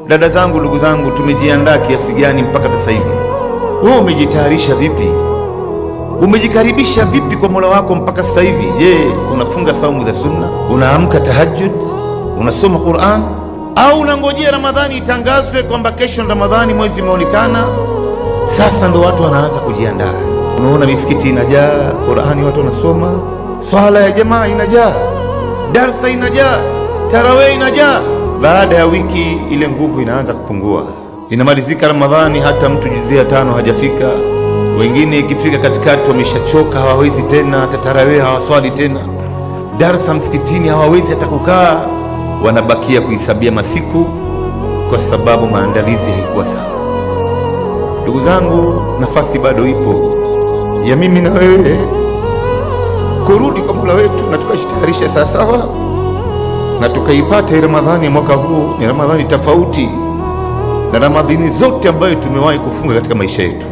Dada zangu, ndugu zangu, tumejiandaa kiasi gani mpaka sasa hivi? Wewe umejitayarisha vipi? Umejikaribisha vipi kwa Mola wako mpaka sasa hivi? Je, unafunga saumu za sunna? Unaamka tahajjud? Unasoma Qur'an? Au unangojea Ramadhani itangazwe kwamba kesho Ramadhani, mwezi umeonekana, sasa ndo watu wanaanza kujiandaa? Unaona misikiti inajaa, Qur'ani watu wanasoma, swala ya jamaa inajaa, darsa inajaa, tarawih inajaa. Baada ya wiki ile nguvu inaanza kupungua, inamalizika Ramadhani, hata mtu juzia 5 hajafika. Wengine ikifika katikati wameshachoka, hawawezi tena, hata tarawih hawaswali tena, darsa msikitini hawawezi hata kukaa, wanabakia kuhisabia masiku kwa sababu maandalizi haikuwa sawa. Ndugu zangu, nafasi bado ipo ya mimi na wewe kurudi kwa Mola wetu na tukajitayarisha sawasawa na tukaipata Ramadhani ya mwaka huu. Ni Ramadhani tofauti na Ramadhani zote ambayo tumewahi kufunga katika maisha yetu.